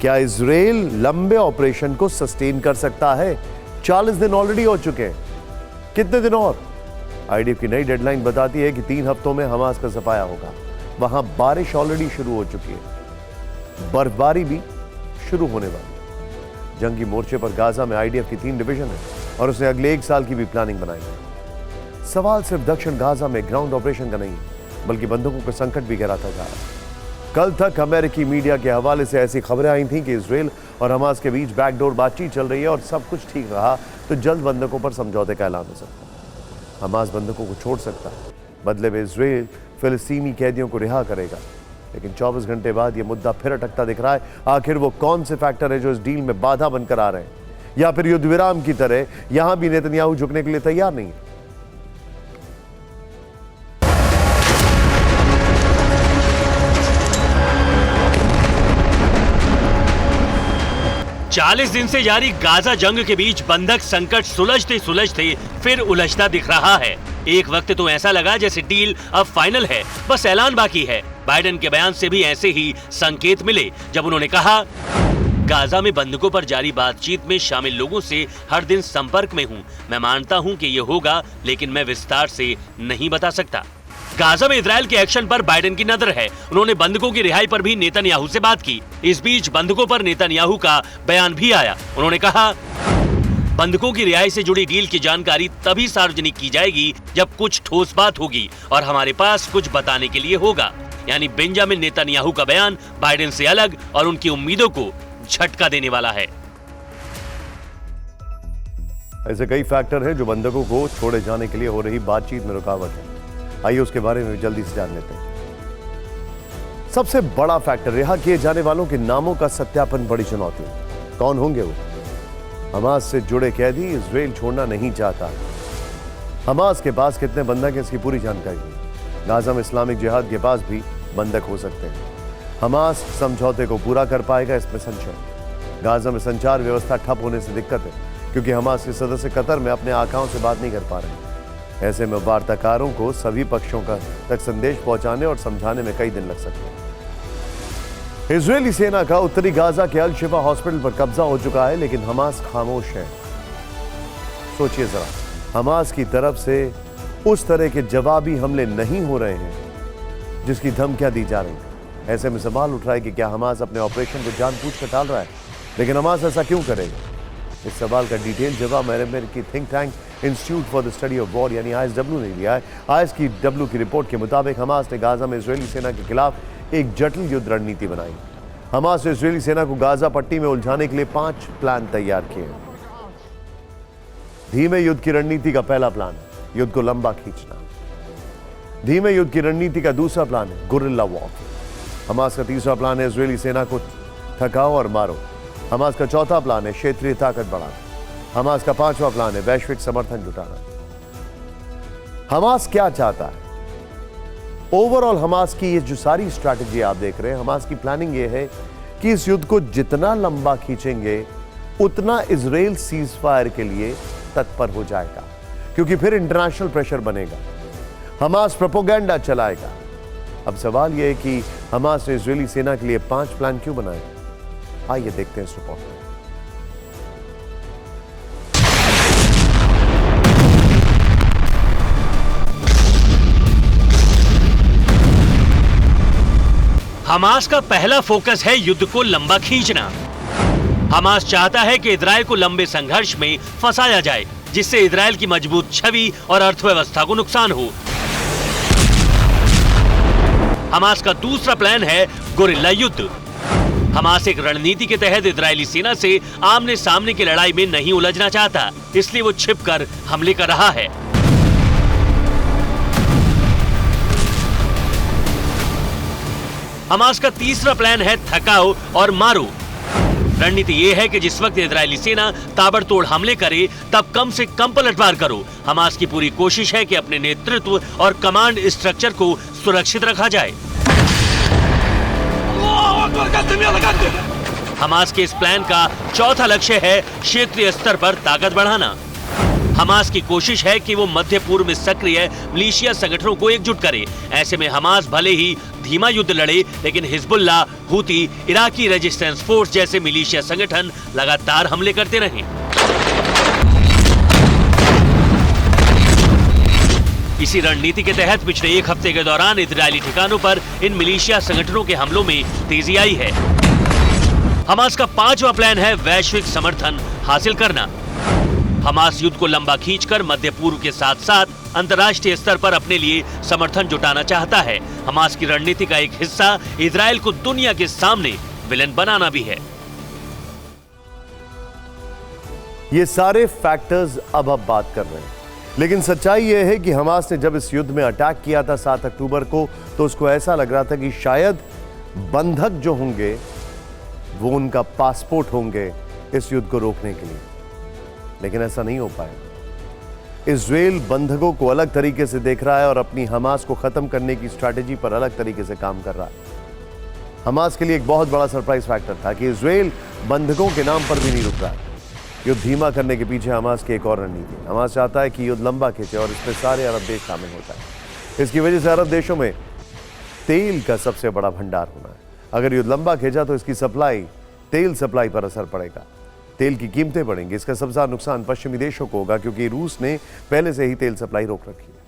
क्या इजराइल लंबे ऑपरेशन को सस्टेन कर सकता है? 40 दिन ऑलरेडी हो चुके हैं, कितने दिन और? आईडीएफ की नई डेडलाइन बताती है कि 3 हफ्तों में हमास का सफाया होगा। वहां बारिश ऑलरेडी शुरू हो चुकी है, बर्फबारी भी शुरू होने वाली। जंगी मोर्चे पर गाजा में आईडीएफ की 3 डिवीजन है और उसने अगले 1 साल की भी प्लानिंग बनाई है। सवाल सिर्फ दक्षिण गाजा में ग्राउंड ऑपरेशन का नहीं, बल्कि बंदूकों का संकट भी गहराता जा रहा है। कल तक अमेरिकी मीडिया के हवाले से ऐसी खबरें आई थीं कि इजराइल और हमास के बीच बैकडोर बातचीत चल रही है और सब कुछ ठीक रहा तो जल्द बंदूकों पर समझौते का ऐलान हो सकता है। हमास बंदूकों को छोड़ सकता है, बदले में इजराइल फिलिस्तीनी कैदियों को रिहा करेगा। लेकिन 24 घंटे बाद यह मुद्दा फिर अटकता दिख रहा है। आखिर वो कौन से फैक्टर है जो इस डील में बाधा बनकर आ रहे हैं, या फिर युद्ध विराम की तरह यहां भी नेतन्याहू झुकने के लिए तैयार नहीं है? 40 दिन से जारी गाजा जंग के बीच बंधक संकट सुलझते सुलझते फिर उलझता दिख रहा है। एक वक्त तो ऐसा लगा जैसे डील अब फाइनल है, बस ऐलान बाकी है। बाइडेन के बयान से भी ऐसे ही संकेत मिले जब उन्होंने कहा, गाजा में बंधकों पर जारी बातचीत में शामिल लोगों से हर दिन संपर्क में हूँ। मैं मानता हूँ कि ये होगा, लेकिन मैं विस्तार से नहीं बता सकता। गाजा में इजराइल के एक्शन पर बाइडेन की नजर है। उन्होंने बंधकों की रिहाई पर भी नेतन्याहू से बात की। इस बीच बंधकों पर नेतन्याहू का बयान भी आया। उन्होंने कहा, बंधकों की रिहाई से जुड़ी डील की जानकारी तभी सार्वजनिक की जाएगी जब कुछ ठोस बात होगी और हमारे पास कुछ बताने के लिए होगा। यानी बेंजामिन नेतन्याहू का बयान बाइडेन से अलग और उनकी उम्मीदों को झटका देने वाला है। ऐसे कई फैक्टर हैं जो बंधकों को छोड़े जाने के लिए हो रही बातचीत में रुकावट है। आइए उसके बारे में जल्दी से जान लेते हैं। सबसे बड़ा फैक्टर, रिहा किए जाने वालों के नामों का सत्यापन बड़ी चुनौती है। कौन होंगे वो? हमास से जुड़े कैदी इजराइल छोड़ना नहीं चाहता। हमास के पास कितने बंधक हैं इसकी पूरी जानकारी है। गाजा में इस्लामिक जिहाद के पास भी बंधक हो सकते हैं। हमास समझौते को पूरा कर पाएगा, इसमें संशय। गाजा में संचार व्यवस्था ठप होने से दिक्कत है, क्योंकि हमास के सदस्य कतर में अपने आकाओं से बात नहीं कर पा रहे। ऐसे में वार्ताकारों को सभी पक्षों तक संदेश पहुंचाने और समझाने में कई दिन लग सकते हैं। इजरायली सेना का उत्तरी गाजा के अल शिफा हॉस्पिटल पर कब्जा हो चुका है, लेकिन हमास खामोश है। सोचिए जरा, हमास की तरफ से उस तरह के जवाबी हमले नहीं हो रहे हैं जिसकी धमकियां दी जा रही हैं। ऐसे में सवाल उठ रहा है कि क्या हमास अपने ऑपरेशन को जानबूझकर टाल रहा है? लेकिन हमास ऐसा क्यों करेगा? इस सवाल का डिटेल जवाब अमेरिकी think tank institute for the study of war यानी ISW ने दिया है। ISW की रिपोर्ट के मुताबिक हमास ने गाजा में इजरायली सेना के खिलाफ एक जटिल युद्ध रणनीति बनाई। हमास ने इजरायली सेना को गाजा पट्टी में उलझाने के लिए 5 प्लान तैयार किए हैं। धीमे युद्ध की रणनीति का पहला प्लान है युद्ध को लंबा खींचना। धीमे युद्ध की रणनीति का दूसरा प्लान है गुरिल्ला वॉर। हमास का तीसरा प्लान है इजरायली सेना को थकाओ और मारो। हमास का चौथा प्लान है क्षेत्रीय ताकत बढ़ाना। हमास का 5वां प्लान है वैश्विक समर्थन जुटाना। हमास क्या चाहता है? ओवरऑल हमास की ये जो सारी स्ट्रैटेजी आप देख रहे हैं, हमास की प्लानिंग ये है कि इस युद्ध को जितना लंबा खींचेंगे उतना इजराइल सीज फायर के लिए तत्पर हो जाएगा, क्योंकि फिर इंटरनेशनल प्रेशर बनेगा। हमास प्रोपेगेंडा चलाएगा। अब सवाल यह है कि हमास ने इजरायली सेना के लिए 5 प्लान क्यों बनाए? आइए देखते हैं इस रिपोर्ट में। हमास का पहला फोकस है युद्ध को लंबा खींचना। हमास चाहता है कि इजराइल को लंबे संघर्ष में फंसाया जाए, जिससे इजराइल की मजबूत छवि और अर्थव्यवस्था को नुकसान हो। हमास का दूसरा प्लान है गुरिल्ला युद्ध। हमास एक रणनीति के तहत इजरायली सेना से आमने सामने की लड़ाई में नहीं उलझना चाहता, इसलिए वो छिपकर हमले कर रहा है। हमास का तीसरा प्लान है थकाओ और मारो। रणनीति ये है कि जिस वक्त इजरायली सेना ताबड़तोड़ हमले करे, तब कम से कम पलटवार करो। हमास की पूरी कोशिश है कि अपने नेतृत्व और कमांड स्ट्रक्चर को सुरक्षित रखा जाए। हमास के इस प्लान का चौथा लक्ष्य है क्षेत्रीय स्तर पर ताकत बढ़ाना। हमास की कोशिश है कि वो मध्य पूर्व में सक्रिय मिलिशिया संगठनों को एकजुट करे। ऐसे में हमास भले ही धीमा युद्ध लड़े, लेकिन Hezbollah, Houthi, Iraqi resistance force जैसे मिलिशिया संगठन लगातार हमले करते रहे। इसी रणनीति के तहत पिछले एक हफ्ते के दौरान इजरायली ठिकानों पर इन मिलिशिया संगठनों के हमलों में तेजी आई है। हमास का 5वां प्लान है वैश्विक समर्थन हासिल करना। हमास युद्ध को लंबा खींचकर मध्य पूर्व के साथ साथ अंतर्राष्ट्रीय स्तर पर अपने लिए समर्थन जुटाना चाहता है। हमास की रणनीति का एक हिस्सा इजरायल को दुनिया के सामने विलेन बनाना भी है। ये सारे फैक्टर्स अब आप बात कर रहे हैं, लेकिन सच्चाई यह है कि हमास ने जब इस युद्ध में अटैक किया था 7 अक्टूबर को, तो उसको ऐसा लग रहा था कि शायद बंधक जो होंगे वो उनका पासपोर्ट होंगे इस युद्ध को रोकने के लिए, लेकिन ऐसा नहीं हो पाया। इजरायल बंधकों को अलग तरीके से देख रहा है और अपनी हमास को खत्म करने की स्ट्रैटेजी पर अलग तरीके से काम कर रहा है। हमास के लिए एक बहुत बड़ा सरप्राइज फैक्टर था कि इजरायल बंधकों के नाम पर भी नहीं रुक रहा है। युद्ध धीमा करने के पीछे हमास की एक और रणनीति है। हमास चाहता है कि युद्ध लंबा खींचे और इसमें सारे अरब देश शामिल हो जाए। इसकी वजह से अरब देशों में तेल का सबसे बड़ा भंडार होना है। अगर युद्ध लंबा खींचा तो इसकी सप्लाई, तेल सप्लाई पर असर पड़ेगा, तेल की कीमतें बढ़ेंगी। इसका सबसे ज्यादा नुकसान पश्चिमी देशों को होगा, क्योंकि रूस ने पहले से ही तेल सप्लाई रोक रखी है।